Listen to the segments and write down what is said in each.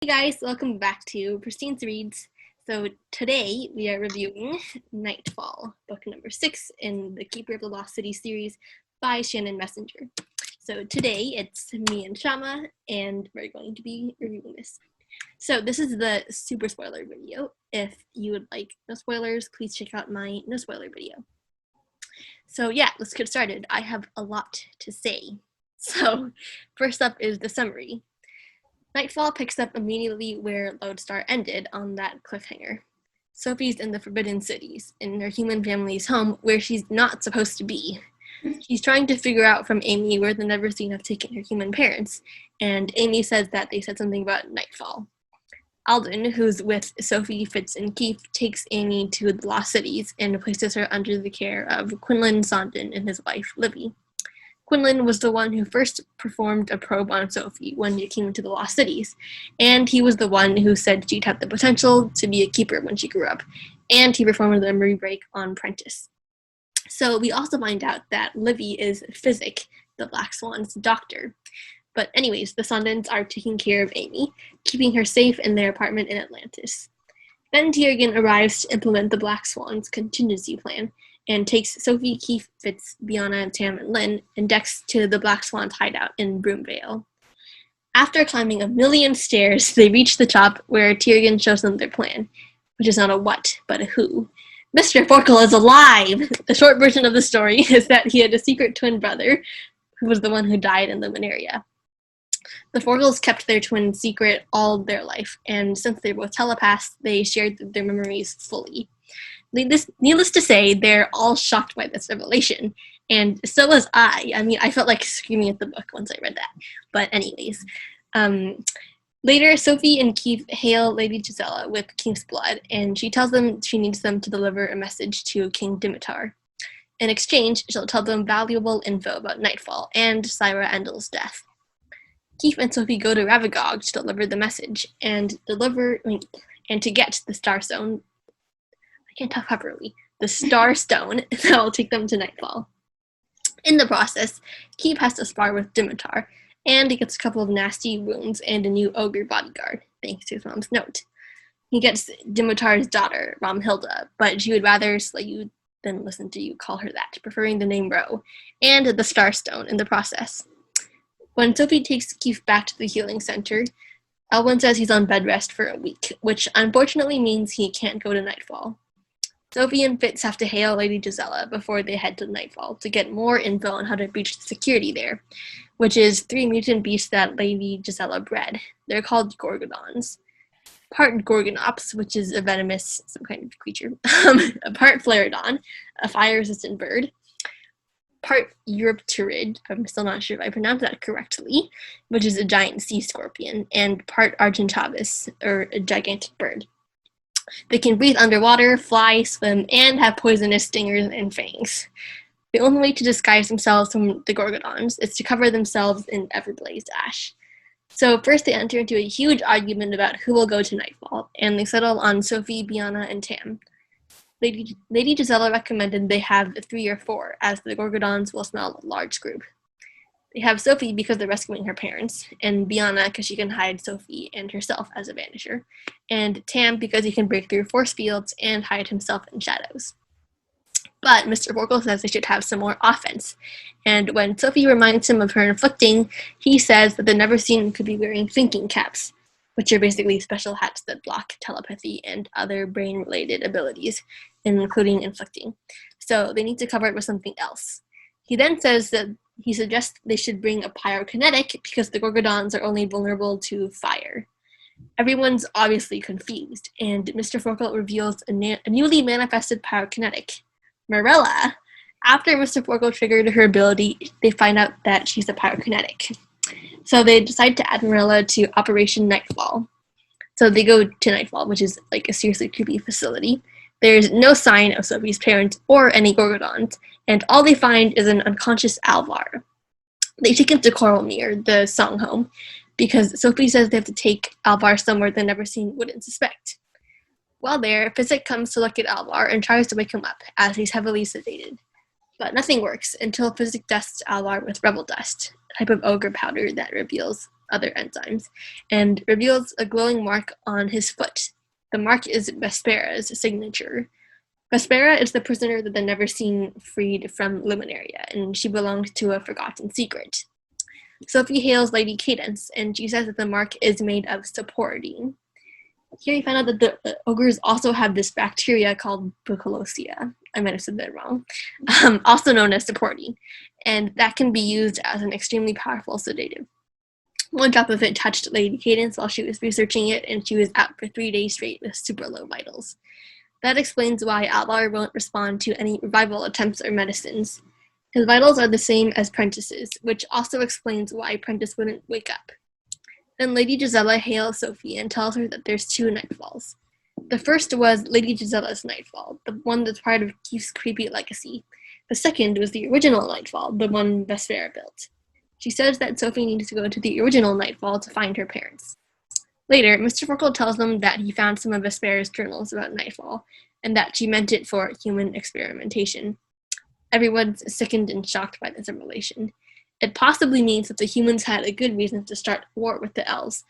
guys, welcome back to PristineZReads. So today we are reviewing Nightfall, book number 6 in the Keeper of the Lost City series by Shannon Messenger. So today it's me and Shammah, and we're going to be reviewing this. So this is the super spoiler video. If you would like no spoilers, please check out my no spoiler video. So yeah, let's get started. I have a lot to say. So first up is the summary. Nightfall picks up immediately where Lodestar ended on that cliffhanger. Sophie's in the Forbidden Cities, in her human family's home, where she's not supposed to be. She's trying to figure out from Amy where the Neverseen have taken her human parents, and Amy says that they said something about Nightfall. Alden, who's with Sophie, Fitz, and Keefe, takes Amy to the Lost Cities and places her under the care of Quinlan Sondon and his wife, Livy. Quinlan was the one who first performed a probe on Sophie when she came to the Lost Cities, and he was the one who said she'd have the potential to be a keeper when she grew up, and he performed the memory break on Prentice. So we also find out that Livy is Physic, the Black Swan's doctor. But anyways, the Sondons are taking care of Amy, keeping her safe in their apartment in Atlantis. Then Tiergan arrives to implement the Black Swan's contingency plan, and takes Sophie, Keefe, Fitz, Biana, Tam, and Lynn, and Dex to the Black Swan's hideout in Broomvale. After climbing 1,000,000 stairs, they reach the top where Tiergan shows them their plan, which is not a what, but a who. Mr. Forkle is alive! The short version of the story is that he had a secret twin brother, who was the one who died in the Mineria. The Forkles kept their twin secret all their life, and since they were both telepaths, they shared their memories fully. Needless to say, they're all shocked by this revelation, and so was I. I mean, I felt like screaming at the book once I read that. But anyways, later Sophie and Keefe hail Lady Gisela with King's blood, and she tells them she needs them to deliver a message to King Dimitar. In exchange, she'll tell them valuable info about Nightfall and Syra Endel's death. Keefe and Sophie go to Ravagog to deliver the message, and to get the Starstone. I can't talk properly. The Starstone that will take them to Nightfall. In the process, Keefe has to spar with Dimitar, and he gets a couple of nasty wounds and a new ogre bodyguard, thanks to his mom's note. He gets Dimitar's daughter, Romhilda, but she would rather slay you than listen to you call her that, preferring the name Ro, and the Starstone in the process. When Sophie takes Keefe back to the healing center, Elwyn says he's on bed rest for a week, which unfortunately means he can't go to Nightfall. Sophie and Fitz have to hail Lady Gisela before they head to Nightfall to get more info on how to breach the security there, which is 3 mutant beasts that Lady Gisela bred. They're called gorgodons. Part gorgonops, which is a venomous, some kind of creature. Part Flareodon, a fire-resistant bird. Part Eurypterid, I'm still not sure if I pronounced that correctly, which is a giant sea scorpion. And part Argentavis, or a gigantic bird. They can breathe underwater, fly, swim, and have poisonous stingers and fangs. The only way to disguise themselves from the gorgodons is to cover themselves in Everblaze ash. So first they enter into a huge argument about who will go to Nightfall, and they settle on Sophie, Biana, and Tam. Lady Gisela recommended they have 3 or 4, as the gorgodons will smell a large group. They have Sophie because they're rescuing her parents, and Biana because she can hide Sophie and herself as a vanisher, and Tam because he can break through force fields and hide himself in shadows. But Mr. Forkle says they should have some more offense, and when Sophie reminds him of her inflicting, he says that the Neverseen could be wearing thinking caps, which are basically special hats that block telepathy and other brain-related abilities, including inflicting. So they need to cover it with something else. He then says that he suggests they should bring a pyrokinetic because the gorgodons are only vulnerable to fire. Everyone's obviously confused, and Mr. Forkle reveals a newly manifested pyrokinetic, Marilla. After Mr. Forkle triggered her ability, they find out that she's a pyrokinetic. So they decide to add Marilla to Operation Nightfall. So they go to Nightfall, which is like a seriously creepy facility. There's no sign of Sophie's parents or any gorgodons, and all they find is an unconscious Alvar. They take him to Coralmere, the song home, because Sophie says they have to take Alvar somewhere the Neverseen wouldn't suspect. While there, Physic comes to look at Alvar and tries to wake him up, as he's heavily sedated. But nothing works until Physic dusts Alvar with Revel Dust, a type of ogre powder that reveals other enzymes, and reveals a glowing mark on his foot. The mark is Vespera's signature. Vespera is the prisoner that the Never Seen freed from Luminaria, and she belonged to a forgotten secret. Sophie hails Lady Cadence, and she says that the mark is made of saporidine. Here we find out that the ogres also have this bacteria called Bucolosia. I might have said that wrong. Also known as saporidine, and that can be used as an extremely powerful sedative. One drop of it touched Lady Cadence while she was researching it, and she was out for 3 days straight with super low vitals. That explains why Alvar won't respond to any revival attempts or medicines. His vitals are the same as Prentice's, which also explains why Prentice wouldn't wake up. Then Lady Gisela hails Sophie and tells her that there's 2 Nightfalls. The first was Lady Gisella's Nightfall, the one that's part of Keefe's creepy legacy. The second was the original Nightfall, the one Vespera built. She says that Sophie needs to go to the original Nightfall to find her parents. Later, Mr. Forkle tells them that he found some of Vespera's journals about Nightfall, and that she meant it for human experimentation. Everyone's sickened and shocked by this revelation. It possibly means that the humans had a good reason to start war with the elves,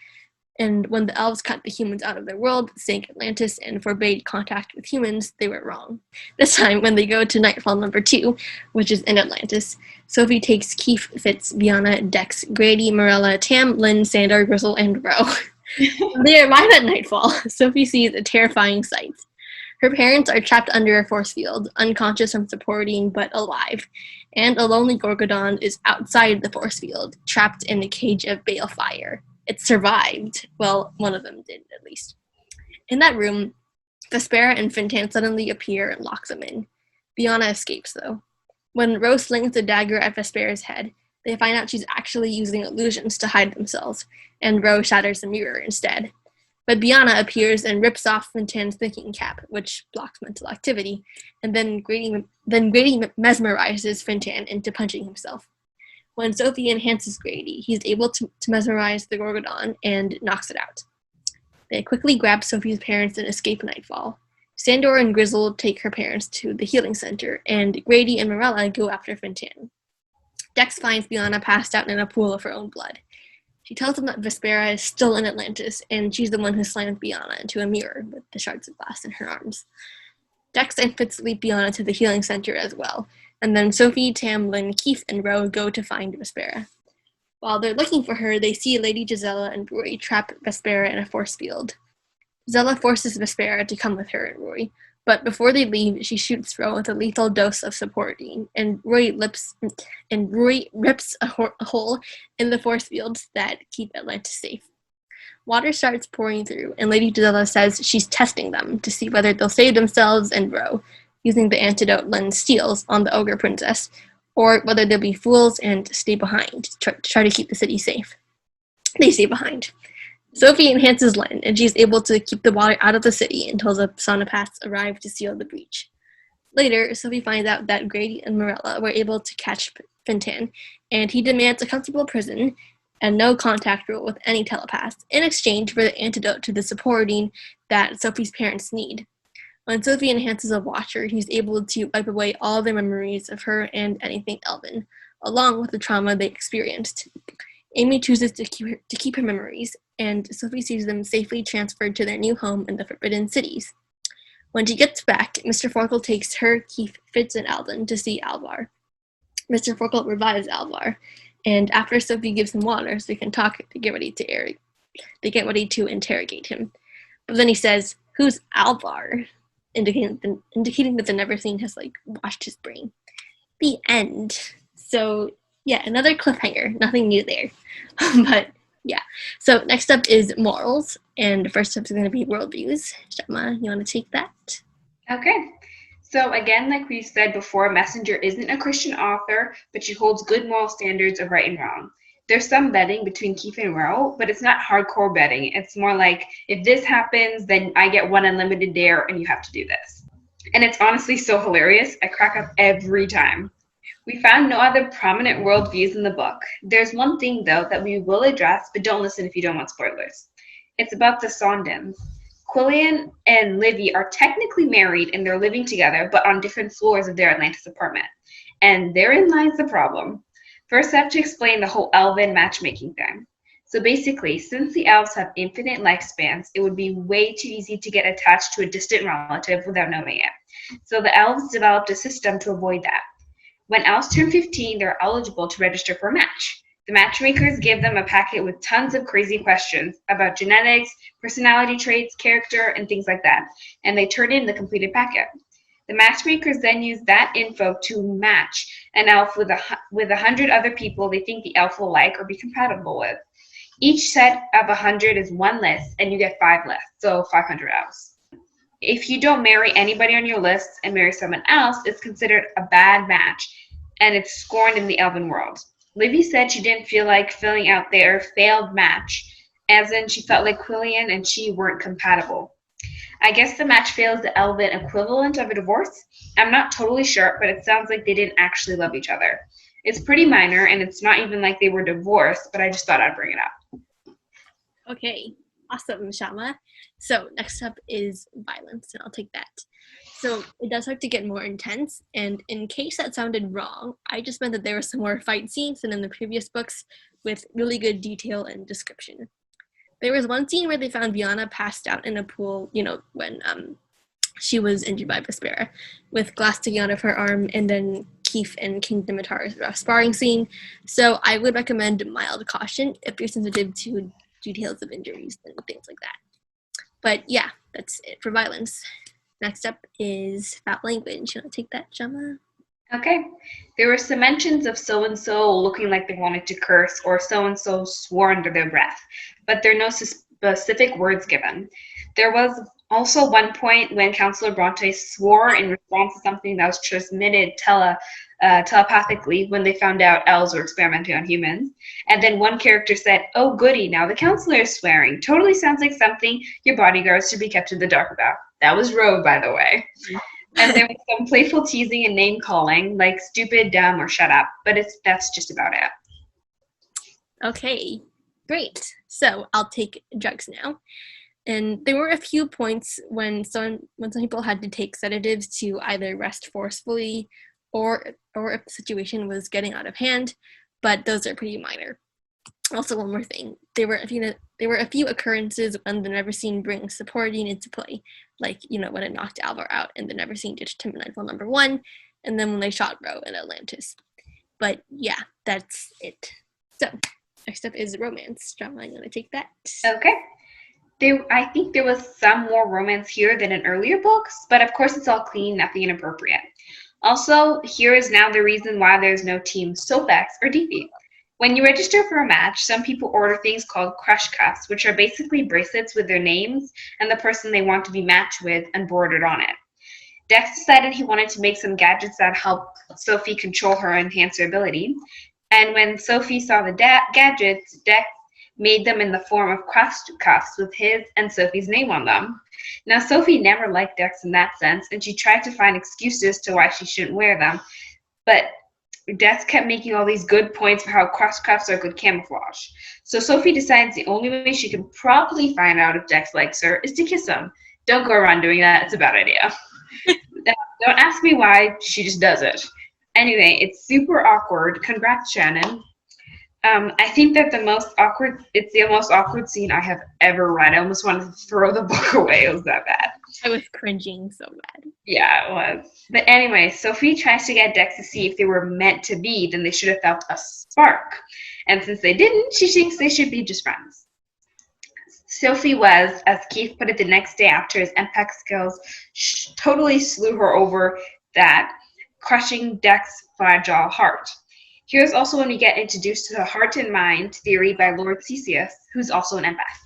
and when the elves cut the humans out of their world, sank Atlantis, and forbade contact with humans, they were wrong. This time, when they go to Nightfall number 2, which is in Atlantis, Sophie takes Keefe, Fitz, Biana, Dex, Grady, Morella, Tam, Lynn, Sandor, Grizzle, and Ro. When they arrive at Nightfall, Sophie sees a terrifying sight. Her parents are trapped under a force field, unconscious from saporidine but alive, and a lonely gorgodon is outside the force field, trapped in a cage of balefire. It survived. Well, one of them did, at least. In that room, Vespera and Fintan suddenly appear and lock them in. Biana escapes, though. When Rose slings the dagger at Vespera's head, they find out she's actually using illusions to hide themselves, and Rose shatters the mirror instead. But Biana appears and rips off Fintan's thinking cap, which blocks mental activity, and then Grady mesmerizes Fintan into punching himself. When Sophie enhances Grady, he's able to mesmerize the gorgodon and knocks it out. They quickly grab Sophie's parents and escape Nightfall. Sandor and Grizzle take her parents to the healing center, and Grady and Morella go after Fintan. Dex finds Biana passed out in a pool of her own blood. She tells them that Vespera is still in Atlantis, and she's the one who slammed Biana into a mirror with the shards of glass in her arms. Dex and Fitz lead Biana to the healing center as well, and then Sophie, Tam, Lynn, Keefe, and Ro go to find Vespera. While they're looking for her, they see Lady Gisela and Rory trap Vespera in a force field. Gisela forces Vespera to come with her and Rory, but before they leave, she shoots Ro with a lethal dose of saporidine, and Rory rips a hole in the force fields that keep Atlantis safe. Water starts pouring through, and Lady Gisela says she's testing them to see whether they'll save themselves and Ro, using the antidote Lynn steals on the ogre princess, or whether they'll be fools and stay behind to try to keep the city safe. They stay behind. Sophie enhances Lynn, and she's able to keep the water out of the city until the sonopaths arrive to seal the breach. Later, Sophie finds out that Grady and Morella were able to catch Fintan, and he demands a comfortable prison and no contact rule with any telepaths in exchange for the antidote to the saporidine that Sophie's parents need. When Sophie enhances a watcher, he's able to wipe away all their memories of her and anything elven, along with the trauma they experienced. Amy chooses to keep her memories, and Sophie sees them safely transferred to their new home in the Forbidden Cities. When she gets back, Mr. Forkle takes her, Keefe, Fitz, and Alvin to see Alvar. Mr. Forkle revives Alvar, and after Sophie gives him water so they can talk, they get ready to interrogate him. But then he says, "Who's Alvar?" indicating that the Never Seen has, washed his brain. The end. So, yeah, another cliffhanger. Nothing new there. But, yeah. So, next up is morals, and first up is going to be worldviews. Shammah, you want to take that? Okay. So, again, like we said before, Messenger isn't a Christian author, but she holds good moral standards of right and wrong. There's some betting between Keefe and Ro, but it's not hardcore betting. It's more like, if this happens, then I get one unlimited dare, and you have to do this. And it's honestly so hilarious. I crack up every time. We found no other prominent worldviews in the book. There's one thing, though, that we will address, but don't listen if you don't want spoilers. It's about the Sondens. Quillian and Livy are technically married, and they're living together, but on different floors of their Atlantis apartment. And therein lies the problem. First, I have to explain the whole elven matchmaking thing. So basically, since the elves have infinite lifespans, it would be way too easy to get attached to a distant relative without knowing it. So the elves developed a system to avoid that. When elves turn 15, they're eligible to register for a match. The matchmakers give them a packet with tons of crazy questions about genetics, personality traits, character, and things like that, and they turn in the completed packet. The matchmakers then use that info to match an elf with 100 other people they think the elf will like or be compatible with. Each set of 100 is one list, and you get 5 lists, so 500 elves. If you don't marry anybody on your list and marry someone else, it's considered a bad match, and it's scorned in the elven world. Livy said she didn't feel like filling out their failed match, as in she felt like Quillian and she weren't compatible. I guess the match fail is the elven equivalent of a divorce. I'm not totally sure, but it sounds like they didn't actually love each other. It's pretty minor, and it's not even like they were divorced, but I just thought I'd bring it up. Okay, awesome, Shammah. So next up is violence, and I'll take that. So it does start to get more intense, and in case that sounded wrong, I just meant that there were some more fight scenes than in the previous books with really good detail and description. There was one scene where they found Biana passed out in a pool, when she was injured by Vespera, with glass sticking out of her arm, and then Keefe and King Dimitar's rough sparring scene. So I would recommend mild caution if you're sensitive to details of injuries and things like that. But yeah, that's it for violence. Next up is foul language. You want to take that, Shammah? Okay. There were some mentions of so-and-so looking like they wanted to curse, or so-and-so swore under their breath, but there are no specific words given. There was also one point when Counselor Bronte swore in response to something that was transmitted telepathically when they found out elves were experimenting on humans. And then one character said, "Oh goody, now the counselor is swearing. Totally sounds like something your bodyguards should be kept in the dark about." That was Rogue, by the way. And there was some playful teasing and name calling, like stupid, dumb, or shut up. But that's just about it. Okay, great. So I'll take drugs now. And there were a few points when some people had to take sedatives to either rest forcefully or if the situation was getting out of hand, but those are pretty minor. Also, one more thing, there were a few occurrences when the Never Seen brings support into play, like when it knocked Alvar out and the Never Seen ditched him in Nightfall #1, and then when they shot Ro in Atlantis. But yeah, that's it. So next up is romance. Shammah, you want to take that? Okay. I think there was some more romance here than in earlier books, but of course it's all clean, nothing inappropriate. Also, here is now the reason why there's no Team Soapex or DP. When you register for a match, some people order things called crush cuffs, which are basically bracelets with their names and the person they want to be matched with embroidered on it. Dex decided he wanted to make some gadgets that help Sophie control her and enhance her ability. And when Sophie saw the gadgets, Dex made them in the form of crush cuffs with his and Sophie's name on them. Now, Sophie never liked Dex in that sense, and she tried to find excuses to why she shouldn't wear them. But Dex kept making all these good points for how crush cuffs are good camouflage. So Sophie decides the only way she can probably find out if Dex likes her is to kiss him. Don't go around doing that. It's a bad idea. Don't ask me why. She just does it. Anyway, it's super awkward. Congrats, Shannon. I think that it's the most awkward scene I have ever read. I almost wanted to throw the book away. It was that bad. I was cringing so bad. Yeah, it was. But anyway, Sophie tries to get Dex to see if they were meant to be, then they should have felt a spark. And since they didn't, she thinks they should be just friends. Sophie was, as Keith put it the next day after his MPEC skills, totally slew her over that, crushing Dex's fragile heart. Here's also when we get introduced to the heart and mind theory by Lord Theseus, who's also an empath.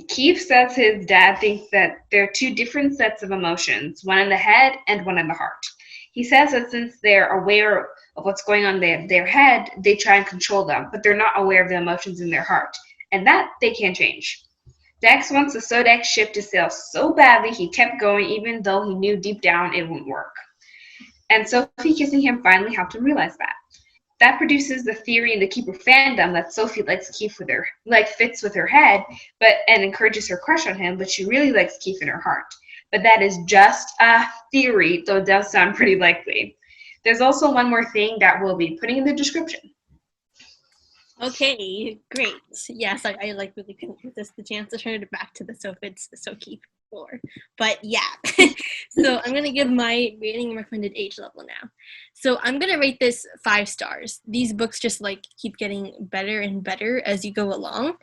Keith says his dad thinks that there are two different sets of emotions, one in the head and one in the heart. He says that since they're aware of what's going on in their head, they try and control them, but they're not aware of the emotions in their heart, and that they can't change. Dex wants the Sodex ship to sail so badly he kept going even though he knew deep down it wouldn't work. And Sophie kissing him finally helped him realize that. That produces the theory in the Keeper fandom that Sophie likes Keefe Fitz with her head, and encourages her crush on him, but she really likes Keefe in her heart. But that is just a theory, though it does sound pretty likely. There's also one more thing that we'll be putting in the description. Okay, great. Yes, I like really couldn't resist the chance to turn it back to the Fitz-Keefe floor. But yeah, so I'm gonna give my rating and recommended age level now. So I'm gonna rate this 5 stars. These books just like keep getting better and better as you go along.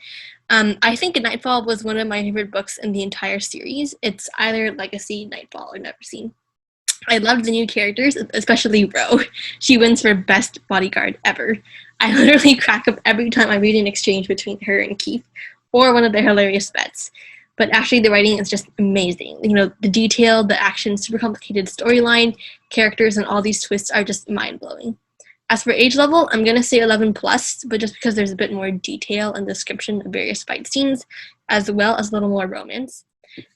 I think Nightfall was one of my favorite books in the entire series. It's either Legacy, Nightfall, or Never Seen. I loved the new characters, especially Ro. She wins for best bodyguard ever. I literally crack up every time I read an exchange between her and Keith, or one of their hilarious bets. But actually, the writing is just amazing. You know, the detail, the action, super complicated storyline, characters, and all these twists are just mind blowing. As for age level, I'm gonna say 11 plus, but just because there's a bit more detail and description of various fight scenes, as well as a little more romance.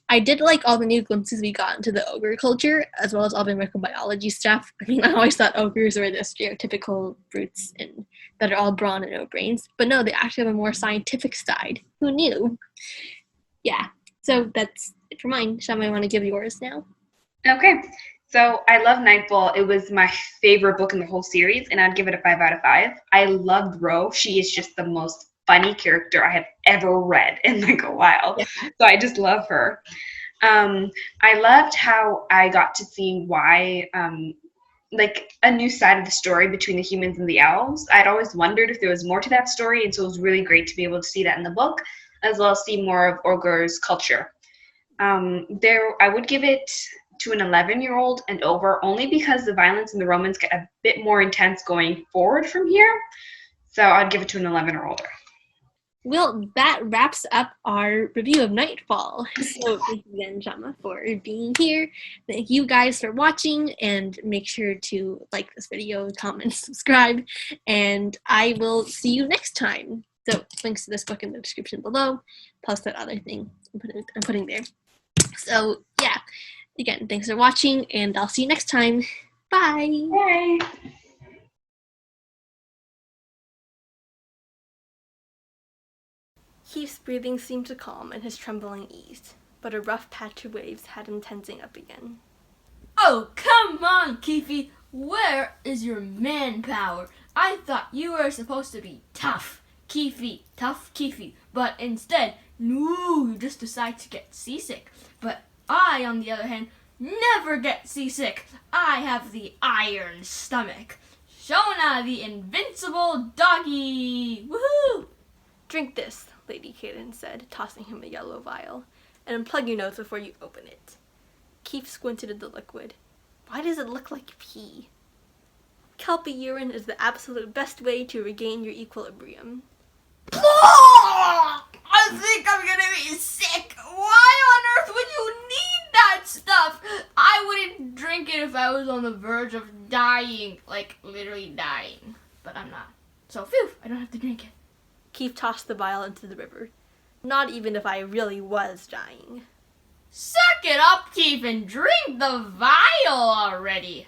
I did like all the new glimpses we got into the ogre culture, as well as all the microbiology stuff. I mean, I always thought ogres were the stereotypical brutes and that are all brawn and no brains, but no, they actually have a more scientific side. Who knew? Yeah, so that's it for mine. Shammah, I want to give yours now. Okay, so I love Nightfall. It was my favorite book in the whole series, and I'd give it a 5 out of 5. I loved Ro. She is just the most funny character I have ever read in like a while. Yeah. So I just love her. I loved how I got to see why, like a new side of the story between the humans and the elves. I'd always wondered if there was more to that story, and so it was really great to be able to see that in the book, as well as see more of Ogre's culture. I would give it to an 11-year-old and over, only because the violence and the romance get a bit more intense going forward from here. So I'd give it to an 11 or older. Well, that wraps up our review of Nightfall. So thank you again, Shammah, for being here. Thank you guys for watching, and make sure to like this video, comment, subscribe, and I will see you next time. So links to this book in the description below, plus that other thing I'm putting there. So yeah, again, thanks for watching, and I'll see you next time. Bye! Bye! Keith's breathing seemed to calm and his trembling eased, but a rough patch of waves had him tensing up again. Oh, come on, Keefe! Where is your manpower? I thought you were supposed to be tough Keefe, but instead, no, you just decide to get seasick. But I, on the other hand, never get seasick. I have the iron stomach. Shona, the invincible doggy! Woohoo! Drink this, Lady Kaden said, tossing him a yellow vial, and unplug your nose before you open it. Keith squinted at the liquid. Why does it look like pee? Kelpie urine is the absolute best way to regain your equilibrium. I think I'm gonna be sick. Why on earth would you need that stuff? I wouldn't drink it if I was on the verge of dying, like literally dying. But I'm not. So, phew, I don't have to drink it. Keith tossed the vial into the river. Not even if I really was dying. Suck it up, Keith, and drink the vial already.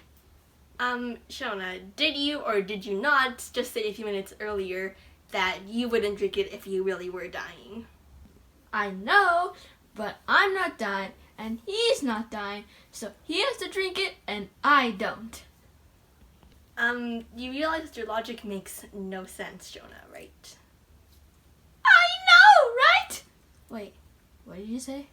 Shona, did you or did you not just say a few minutes earlier that you wouldn't drink it if you really were dying? I know, but I'm not dying, and he's not dying, so he has to drink it, and I don't. You realize that your logic makes no sense, Shona, right? I know, right? Wait, what did you say?